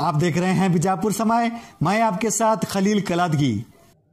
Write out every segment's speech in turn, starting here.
आप देख रहे हैं बीजापुर समय, मैं आपके साथ खलील कलादगी।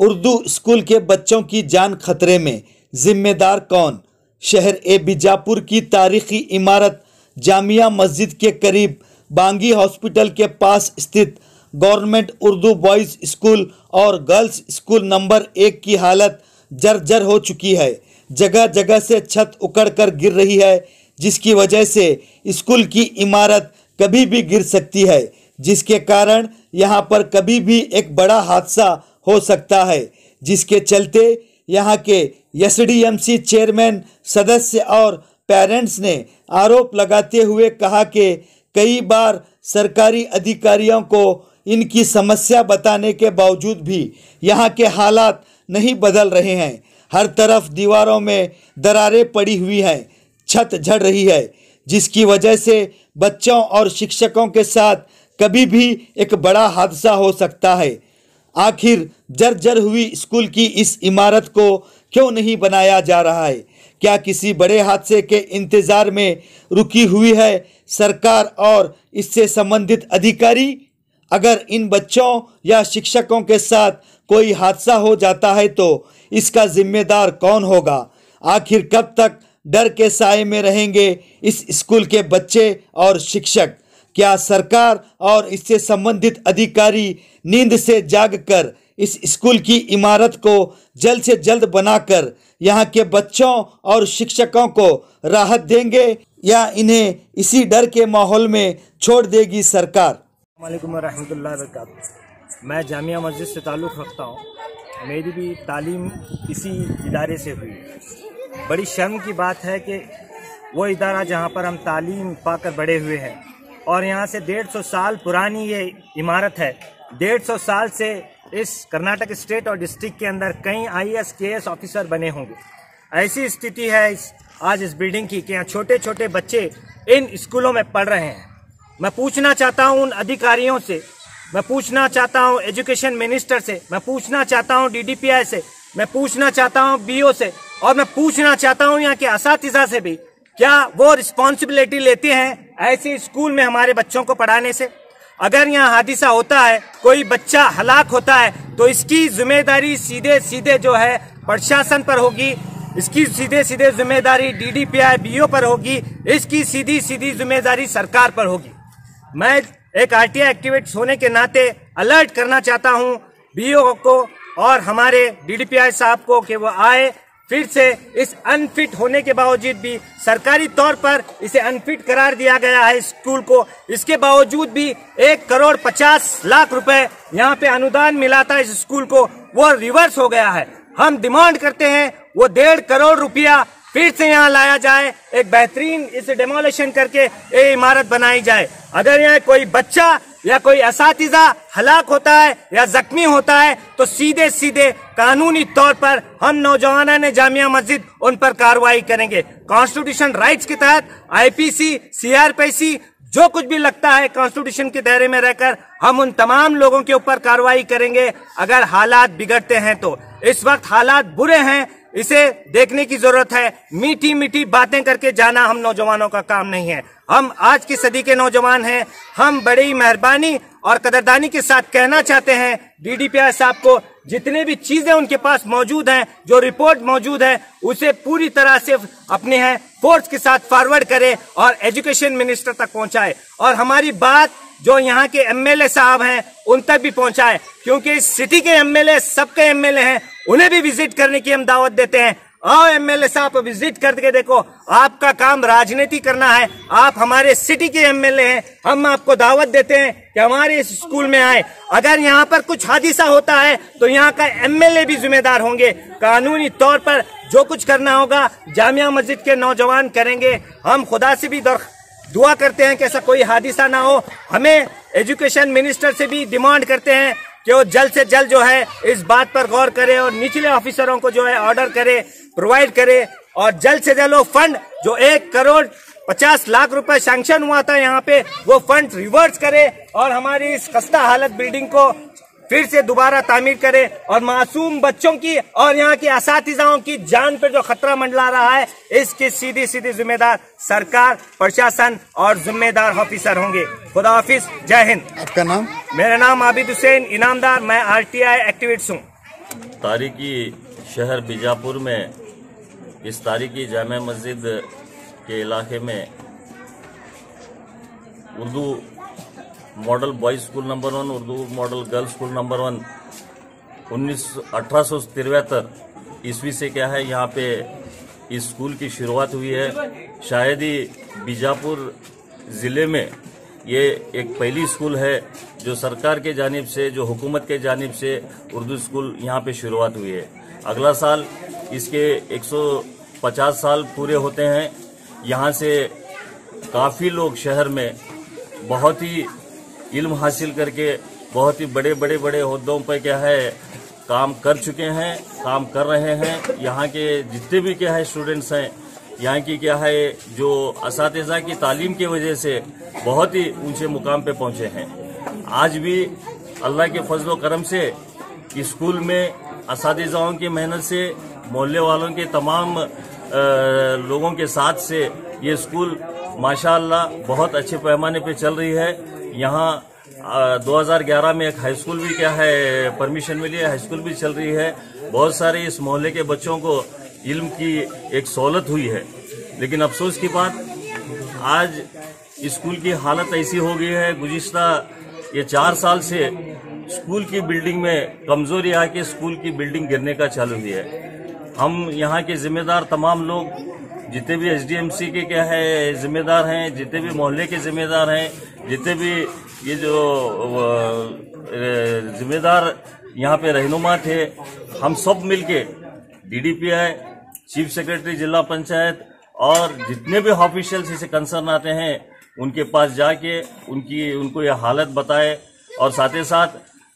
उर्दू स्कूल के बच्चों की जान खतरे में, जिम्मेदार कौन? शहर ए बीजापुर की तारीखी इमारत जामिया मस्जिद के करीब बांगी हॉस्पिटल के पास स्थित गवर्नमेंट उर्दू बॉयज स्कूल और गर्ल्स स्कूल नंबर 1 की हालत जर्जर हो चुकी है। जगह जगह से छत उखड़कर गिर रही है, जिसकी वजह से स्कूल की इमारत कभी भी गिर सकती है, जिसके कारण यहाँ पर कभी भी एक बड़ा हादसा हो सकता है। जिसके चलते यहाँ के एसडीएमसी चेयरमैन, सदस्य और पेरेंट्स ने आरोप लगाते हुए कहा कि कई बार सरकारी अधिकारियों को इनकी समस्या बताने के बावजूद भी यहाँ के हालात नहीं बदल रहे हैं। हर तरफ दीवारों में दरारें पड़ी हुई हैं, छत झड़ रही है, जिसकी वजह से बच्चों और शिक्षकों के साथ कभी भी एक बड़ा हादसा हो सकता है। आखिर जर्जर हुई स्कूल की इस इमारत को क्यों नहीं बनाया जा रहा है? क्या किसी बड़े हादसे के इंतजार में रुकी हुई है सरकार और इससे संबंधित अधिकारी? अगर इन बच्चों या शिक्षकों के साथ कोई हादसा हो जाता है तो इसका जिम्मेदार कौन होगा? आखिर कब तक डर के साए में रहेंगे इस स्कूल के बच्चे और शिक्षक? क्या सरकार और इससे संबंधित अधिकारी नींद से जागकर इस स्कूल की इमारत को जल्द से जल्द बनाकर यहाँ के बच्चों और शिक्षकों को राहत देंगे या इन्हें इसी डर के माहौल में छोड़ देगी सरकार? अस्सलामुअलैकुम रहमतुल्लाहि व बरकातहू। मैं जामिया मस्जिद से ताल्लुक़ रखता हूँ। मेरी भी तालीम इसी इदारे से हुई। बड़ी शर्म की बात है कि वो इदारा जहाँ पर हम तालीम पाकर बड़े हुए हैं और यहाँ से 150 साल पुरानी ये इमारत है। 150 साल से इस कर्नाटक स्टेट और डिस्ट्रिक्ट के अंदर कई IAS KS ऑफिसर बने होंगे। ऐसी स्थिति है आज इस बिल्डिंग की कि यहाँ छोटे छोटे बच्चे इन स्कूलों में पढ़ रहे हैं। मैं पूछना चाहता हूँ उन अधिकारियों से, मैं पूछना चाहता हूँ एजुकेशन मिनिस्टर से, मैं पूछना चाहता हूँ DDPI से, मैं पूछना चाहता हूँ BO से और मैं पूछना चाहता हूँ यहाँ के असातिज़ा से भी, क्या वो रिस्पॉन्सिबिलिटी लेते हैं ऐसे स्कूल में हमारे बच्चों को पढ़ाने से? अगर यहाँ हादसा होता है, कोई बच्चा हलाक होता है, तो इसकी जिम्मेदारी सीधे सीधे जो है प्रशासन पर होगी, इसकी सीधे सीधे जिम्मेदारी DDPI BO पर होगी, इसकी सीधी सीधी जिम्मेदारी सरकार पर होगी। मैं एक RTI एक्टिविस्ट होने के नाते अलर्ट करना चाहता हूं BO को और हमारे DDPI साहब को कि वो आए। फिर से इस अनफिट होने के बावजूद भी सरकारी तौर पर इसे अनफिट करार दिया गया है स्कूल को, इसके बावजूद भी 1,50,00,000 रुपए यहाँ पे अनुदान मिला था इस स्कूल को, वो रिवर्स हो गया है। हम डिमांड करते हैं वो 1.5 करोड़ रुपया फिर से यहाँ लाया जाए, एक बेहतरीन इसे डेमोलिशन करके ये इमारत बनाई जाए। अगर यहाँ कोई बच्चा या कोई असातिज़ा हलाक होता है या जख्मी होता है तो सीधे सीधे कानूनी तौर पर हम नौजवानों ने जामिया मस्जिद उन पर कार्रवाई करेंगे। कॉन्स्टिट्यूशन राइट्स के तहत IPC CRPC जो कुछ भी लगता है कॉन्स्टिट्यूशन के दायरे में रहकर हम उन तमाम लोगों के ऊपर कार्रवाई करेंगे अगर हालात बिगड़ते हैं तो। इस वक्त हालात बुरे हैं, इसे देखने की जरूरत है। मीठी मीठी बातें करके जाना हम नौजवानों का काम नहीं है। हम आज की सदी के नौजवान हैं। हम बड़ी मेहरबानी और कदरदानी के साथ कहना चाहते हैं DDPI साहब को, जितने भी चीजें उनके पास मौजूद हैं, जो रिपोर्ट मौजूद है, उसे पूरी तरह से अपने हैं फोर्स के साथ फॉरवर्ड करे और एजुकेशन मिनिस्टर तक पहुंचाए और हमारी बात जो यहाँ के MLA साहब हैं उन तक भी पहुंचाए, क्योंकि इस सिटी के MLA सबके MLA हैं, उन्हें भी विजिट करने की हम दावत देते हैं। आओ MLA साहब विजिट करके देखो, आपका काम राजनीति करना है, आप हमारे सिटी के MLA हैं, हम आपको दावत देते हैं कि हमारे इस स्कूल में आए। अगर यहाँ पर कुछ हादसा होता है तो यहाँ का MLA भी जिम्मेदार होंगे। कानूनी तौर पर जो कुछ करना होगा जामिया मस्जिद के नौजवान करेंगे। हम खुदा से भी दुआ करते हैं कि ऐसा कोई हादसा ना हो। हमें एजुकेशन मिनिस्टर से भी डिमांड करते हैं कि वो जल्द से जल्द जो है इस बात पर गौर करे और निचले ऑफिसरों को जो है ऑर्डर करे, प्रोवाइड करे और जल्द से जल्द वो फंड जो 1,50,00,000 रुपए सैंक्शन हुआ था यहाँ पे, वो फंड रिवर्स करे और हमारी इस खस्ता हालत बिल्डिंग को फिर से दोबारा तामीर करे और मासूम बच्चों की और यहाँ के असातिज़ाओं की जान पे जो खतरा मंडला रहा है, इसकी सीधी सीधी जिम्मेदार सरकार, प्रशासन और जिम्मेदार ऑफिसर होंगे। खुदा हाफिज, जय हिंद। आपका नाम? मेरा नाम आबिद हुसैन इनामदार, मैं RTI एक्टिविस्ट हूँ। तारीखी शहर बीजापुर में इस तारीखी जामा मस्जिद के इलाके में Urdu model boys school number 1, Urdu model girls school number 1 1873 ईस्वी से क्या है यहाँ पे इस स्कूल की शुरुआत हुई है। शायद ही बीजापुर ज़िले में ये एक पहली स्कूल है जो सरकार के जानिब से, जो हुकूमत के जानिब से उर्दू स्कूल यहाँ पे शुरुआत हुई है। अगला साल इसके 150 साल पूरे होते हैं। यहाँ से काफ़ी लोग शहर में बहुत ही इल्म हासिल करके बहुत ही बड़े ओहदों पर क्या है काम कर चुके हैं, काम कर रहे हैं। यहाँ के जितने भी क्या है स्टूडेंट्स हैं, यहाँ की क्या है जो असातिज़ा की तालीम की वजह से बहुत ही ऊंचे मुकाम पे पहुंचे हैं। आज भी अल्लाह के फजल व करम से इस स्कूल में असातिज़ाओं की मेहनत से, मोहल्ले वालों के तमाम लोगों के साथ से ये स्कूल माशाअल्लाह बहुत अच्छे पैमाने पे चल रही है। यहाँ 2011 में एक हाई स्कूल भी क्या है परमिशन मिली है, हाई स्कूल भी चल रही है। बहुत सारे इस मोहल्ले के बच्चों को इल्म की एक सहूलत हुई है। लेकिन अफसोस की बात, आज स्कूल की हालत ऐसी हो गई है, गुज़िश्ता ये 4 साल से स्कूल की बिल्डिंग में कमजोरी आके स्कूल की बिल्डिंग गिरने का चालू हुई है। हम यहाँ के जिम्मेदार तमाम लोग, जितने भी SDMC के क्या है जिम्मेदार हैं, जितने भी मोहल्ले के जिम्मेदार हैं, जितने भी ये जो जिम्मेदार यहाँ पे रहनुमा थे, हम सब मिलके DDPI, चीफ सेक्रेटरी जिला पंचायत और जितने भी ऑफिशियल्स इसे कंसर्न आते हैं उनके पास जाके उनको ये हालत बताए और साथ ही साथ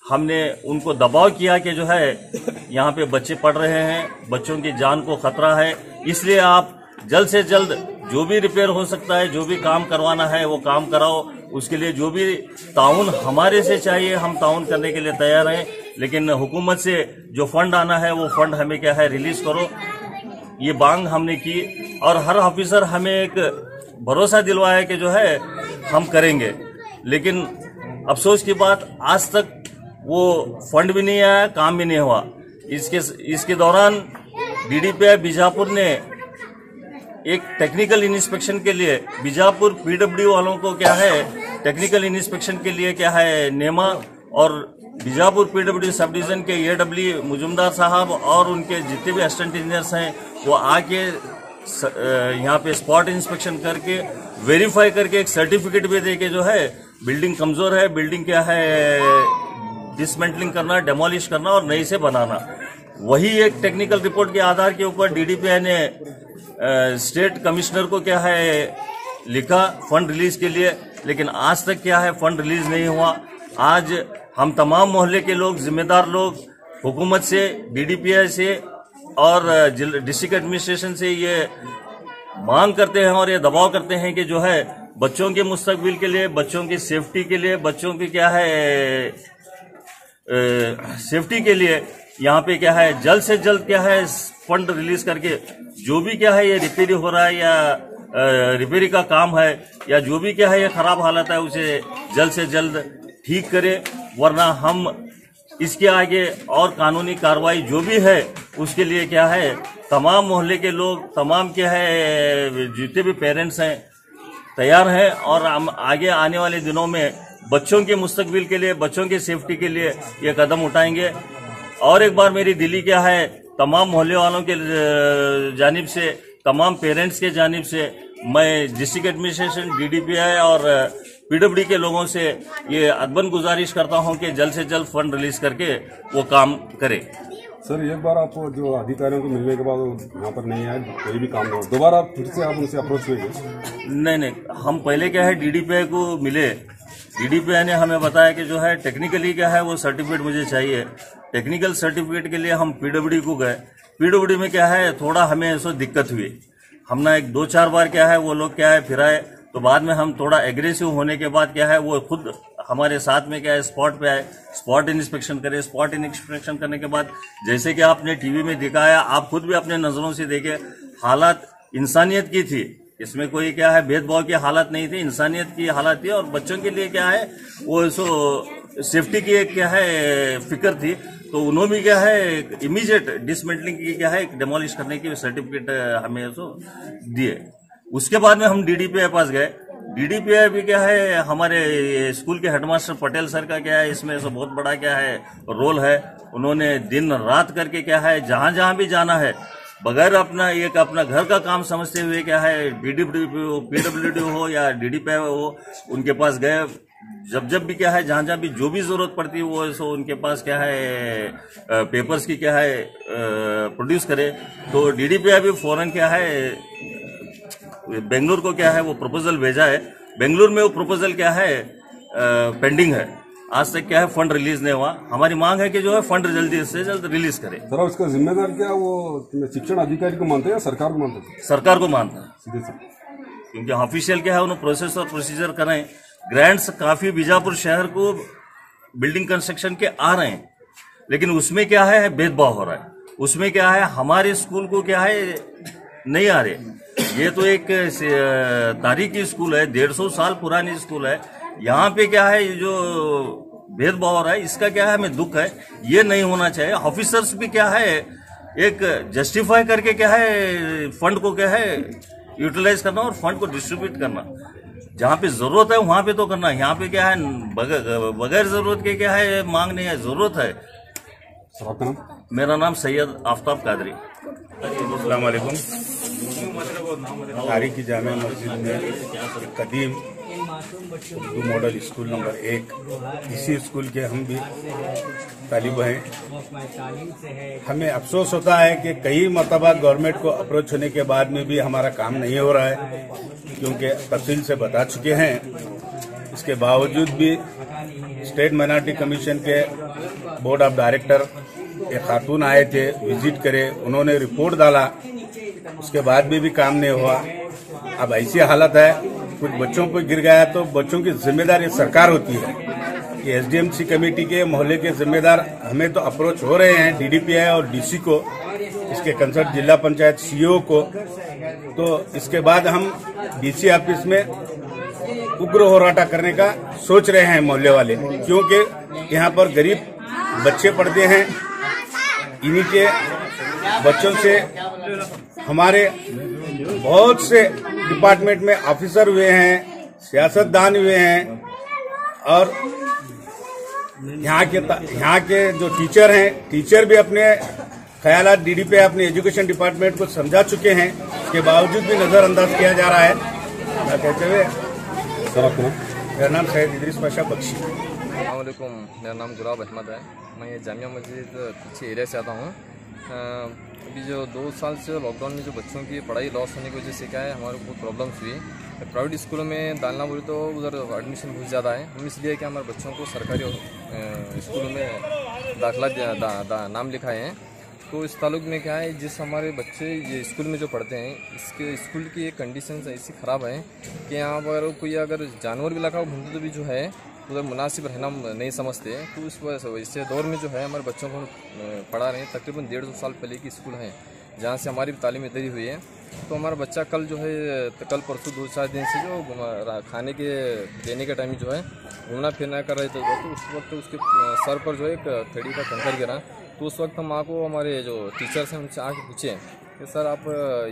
हमने उनको दबाव किया कि जो है यहाँ पे बच्चे पढ़ रहे हैं, बच्चों की जान को खतरा है, इसलिए आप जल्द से जल्द जो भी रिपेयर हो सकता है, जो भी काम करवाना है वो काम कराओ। उसके लिए जो भी ताउन हमारे से चाहिए हम ताउन करने के लिए तैयार हैं। लेकिन हुकूमत से जो फंड आना है वो फंड हमें क्या है रिलीज करो, ये मांग हमने की। और हर ऑफिसर हमें एक भरोसा दिलवाया कि जो है हम करेंगे। लेकिन अफसोस की बात, आज तक वो फंड भी नहीं आया, काम भी नहीं हुआ। इसके दौरान DDPI बीजापुर ने एक टेक्निकल इंस्पेक्शन के लिए बीजापुर PWD वालों को क्या है टेक्निकल इंस्पेक्शन के लिए क्या है नेमा, और बीजापुर PWD सब डिवीजन के AW मुजुमदार साहब और उनके जितने भी असिस्टेंट इंजीनियर्स हैं वो आके यहाँ पे स्पॉट इंस्पेक्शन करके वेरीफाई करके एक सर्टिफिकेट भी दे के जो है बिल्डिंग कमजोर है, बिल्डिंग क्या है डिसमेंटलिंग करना, डेमोलिश करना और नई से बनाना। वही एक टेक्निकल रिपोर्ट के आधार के ऊपर DDPI ने स्टेट कमिश्नर को क्या है लिखा फंड रिलीज के लिए, लेकिन आज तक क्या है फंड रिलीज नहीं हुआ। आज हम तमाम मोहल्ले के लोग, जिम्मेदार लोग हुकूमत से, DDPI से और डिस्ट्रिक्ट एडमिनिस्ट्रेशन से ये मांग करते हैं और ये दबाव करते हैं कि जो है बच्चों के मुस्तकबिल के लिए, बच्चों की सेफ्टी के लिए, बच्चों की क्या है सेफ्टी के लिए यहाँ पे क्या है जल्द से जल्द क्या है फंड रिलीज करके जो भी क्या है ये रिपेयरिंग हो रहा है या रिपेयरिंग का काम है या जो भी क्या है ये खराब हालत है उसे जल्द से जल्द ठीक करे, वरना हम इसके आगे और कानूनी कार्रवाई जो भी है उसके लिए क्या है तमाम मोहल्ले के लोग, तमाम क्या है जितने भी पेरेंट्स हैं तैयार हैं और हम आगे आने वाले दिनों में बच्चों के मुस्तकबिल के लिए, बच्चों की सेफ्टी के लिए ये कदम उठाएंगे। और एक बार मेरी दिली क्या है तमाम मोहल्ले वालों के जानिब से, तमाम पेरेंट्स के जानिब से मैं डिस्ट्रिक्ट एडमिनिस्ट्रेशन, DDPI और PWD के लोगों से ये अदबन गुजारिश करता हूं कि जल्द से जल्द फंड रिलीज करके वो काम करें। सर एक बार आप जो अधिकारियों को मिलने के बाद यहाँ पर नहीं आए, कोई भी काम नहीं हो, दोबारा फिर से आप उनसे अप्रोच हुए? नहीं, हम पहले क्या है DDPI को मिले, DDPI ने हमें बताया कि जो है टेक्निकली क्या है वो सर्टिफिकेट मुझे चाहिए। टेक्निकल सर्टिफिकेट के लिए हम PWD को गए, PWD में क्या है थोड़ा हमें ऐसा दिक्कत हुई, हमने 1-2-4 बार क्या है वो लोग क्या है फिराए, तो बाद में हम थोड़ा एग्रेसिव होने के बाद क्या है वो खुद हमारे साथ में क्या है स्पॉट पे आए, स्पॉट इंस्पेक्शन करे। स्पॉट इंस्पेक्शन करने के बाद जैसे कि आपने टीवी में दिखाया, आप खुद भी अपने नजरों से देखे, हालात इंसानियत की थी। इसमें कोई क्या है भेदभाव की हालत नहीं थी, इंसानियत की हालत थी। और बच्चों के लिए क्या है वो सेफ्टी की एक क्या है फिक्र थी, तो उन्होंने भी क्या है इमीडिएट डिसमेंटलिंग की क्या है डिमोलिश करने की सर्टिफिकेट हमें दिए। उसके बाद में हम डीडीपीआई पास गए। डीडीपीआई भी क्या है हमारे स्कूल के हेडमास्टर पटेल सर का क्या है इसमें से बहुत बड़ा क्या है रोल है। उन्होंने दिन रात करके क्या है जहां जहां भी जाना है बगैर अपना घर का काम समझते हुए क्या है पीडब्ल्यूडी हो या डीडीपीआई हो, उनके पास गए। जब भी क्या है जहां जहां भी जो भी जरूरत पड़ती है वो सो उनके पास क्या है पेपर्स की क्या है प्रोड्यूस करे। तो डीडीपीआई भी फौरन क्या है बेंगलुरु को क्या है वो प्रपोजल भेजा है। बेंगलुरु में वो प्रपोजल क्या है पेंडिंग है, आज तक क्या है फंड रिलीज नहीं हुआ। हमारी मांग है कि जो है फंड जल्दी से जल्द रिलीज करे। सर उसका जिम्मेदार क्या वो शिक्षण अधिकारी को मानते हैं या सरकार को मानते हैं? सरकार को मानता है सीधे से, क्योंकि ऑफिशियल क्या है उन्होंने प्रोसेस और प्रोसीजर करें। ग्रांट्स काफी बीजापुर शहर को बिल्डिंग कंस्ट्रक्शन के आ रहे हैं, लेकिन उसमें क्या है भेदभाव हो रहा है। उसमें क्या है हमारे स्कूल को क्या है नहीं आ रहे। ये तो एक तारीखी स्कूल है, 150 साल पुरानी स्कूल है। यहाँ पे क्या है जो भेदभाव हो रहा है इसका क्या है हमें दुख है, ये नहीं होना चाहिए। ऑफिसर्स भी क्या है एक जस्टिफाई करके क्या है फंड को क्या है यूटिलाइज करना और फंड को डिस्ट्रीब्यूट करना। जहाँ पे जरूरत है वहां पे तो करना, यहाँ पे क्या है बगैर जरूरत के क्या है मांग नहीं है, जरूरत है। सर आपका नाम? मेरा नाम सैयद आफ्ताब कादरी। अस्सलाम वालेकुम। तारीखी जामिया मस्जिद में कदीम उर्दू मॉडल स्कूल नंबर 1, इसी स्कूल के हम भी तालिब हैं। हमें अफसोस होता है कि कई मरतबा गवर्नमेंट को अप्रोच होने के बाद में भी हमारा काम नहीं हो रहा है, क्योंकि तफसील से बता चुके हैं। इसके बावजूद भी स्टेट माइनॉरिटी कमीशन के बोर्ड ऑफ डायरेक्टर एक खातून आए थे, विजिट करे, उन्होंने रिपोर्ट डाला, उसके बाद भी काम नहीं हुआ। अब ऐसी हालत है कुछ बच्चों पर गिर गया तो बच्चों की जिम्मेदारी सरकार होती है। ये एसडीएमसी कमेटी के मोहल्ले के जिम्मेदार हमें तो अप्रोच हो रहे हैं डीडीपीआई और डीसी को, इसके कंसर्न जिला पंचायत सीईओ को। तो इसके बाद हम डीसी ऑफिस में उग्र होराटा करने का सोच रहे हैं मोहल्ले वाले, क्योंकि यहाँ पर गरीब बच्चे पढ़ते हैं। इन्हीं के बच्चों से हमारे बहुत से डिपार्टमेंट में ऑफिसर हुए हैं, सियासतदान हुए हैं, और यहाँ के जो टीचर हैं, टीचर भी अपने ख्यालात डीडीपीआई अपने एजुकेशन डिपार्टमेंट को समझा चुके हैं। इसके बावजूद भी नजरअंदाज किया जा रहा है। क्या कहते हुए सर आपका नाम? मेरा नाम सैयद इदरीस पाशा बख्शी। अस्सलाम वालेकुम, मेरा नाम गुलाब अहमद है। मैं ये जामिया मस्जिद पीछे एरिया से आता हूँ। अभी जो 2 साल से लॉकडाउन में जो बच्चों की पढ़ाई लॉस होने की वजह से क्या है हमारे को बहुत प्रॉब्लम्स हुई। प्राइवेट स्कूलों में डालना बोले तो उधर एडमिशन बहुत ज़्यादा है। हम इसलिए कि हमारे बच्चों को सरकारी स्कूलों में दाखिला नाम लिखाए हैं। तो इस ताल्लुक में क्या है जिस हमारे बच्चे ये स्कूल में जो पढ़ते हैं इसके स्कूल की एक कंडीशंस ऐसी ख़राब है कि यहाँ पर कोई अगर जानवर भी लगा घूमते तो भी जो है उधर मुनासिब रहना नहीं समझते। तो इस वजह से इससे दौर में जो है हमारे बच्चों को पढ़ा रहे हैं। तकरीबन 150 साल पहले की स्कूल है जहाँ से हमारी भी तालीम इधर ही हुई है। तो हमारा बच्चा कल जो है कल परसों 2-4 दिन से जो खाने के देने के टाइम जो है घूमना फिरना कर रहे थे, तो उस वक्त उसके सर पर जो है एक थैली का कंकर गिरा। तो उस वक्त हम आपको हमारे जो टीचर्स हैं उनसे आके पूछे कि सर आप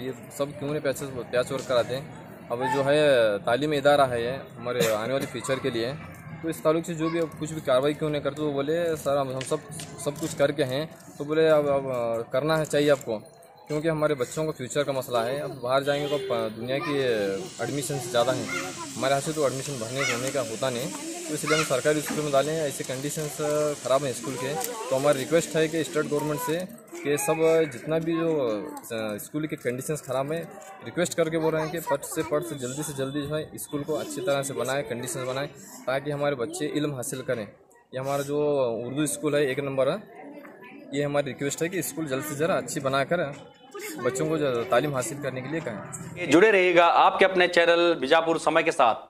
ये सब क्यों नहीं पैच वर्क कराते हैं। अब जो है तालीमी इदारा है ये हमारे आने वाले फ्यूचर के लिए, तो इस ताल्लुक से जो भी कुछ भी कार्रवाई क्यों नहीं करते। तो बोले सर हम सब कुछ करके हैं। तो बोले अब करना है चाहिए आपको, क्योंकि हमारे बच्चों का फ्यूचर का मसला है। अब बाहर जाएंगे तो दुनिया की एडमिशन ज़्यादा हैं, हमारे यहाँ से तो एडमिशन भरने का होता नहीं। तो इसलिए हम सरकारी स्कूल में डालें। ऐसे कंडीशंस ख़राब हैं स्कूल के। तो हमारी रिक्वेस्ट है कि स्टेट गवर्नमेंट से कि सब जितना भी जो स्कूल के कंडीशंस ख़राब हैं रिक्वेस्ट करके बोल रहे हैं कि पट से जल्दी जो है स्कूल को अच्छी तरह से बनाए, कंडीशंस बनाए, ताकि हमारे बच्चे इल्म हासिल करें। ये हमारा जो उर्दू स्कूल है 1 नंबर है, ये हमारी रिक्वेस्ट है कि स्कूल जल्द से जल्द अच्छी बनाकर बच्चों को तालीम हासिल करने के लिए कहें। जुड़े रहिएगा आपके अपने चैनल बीजापुर समय के साथ।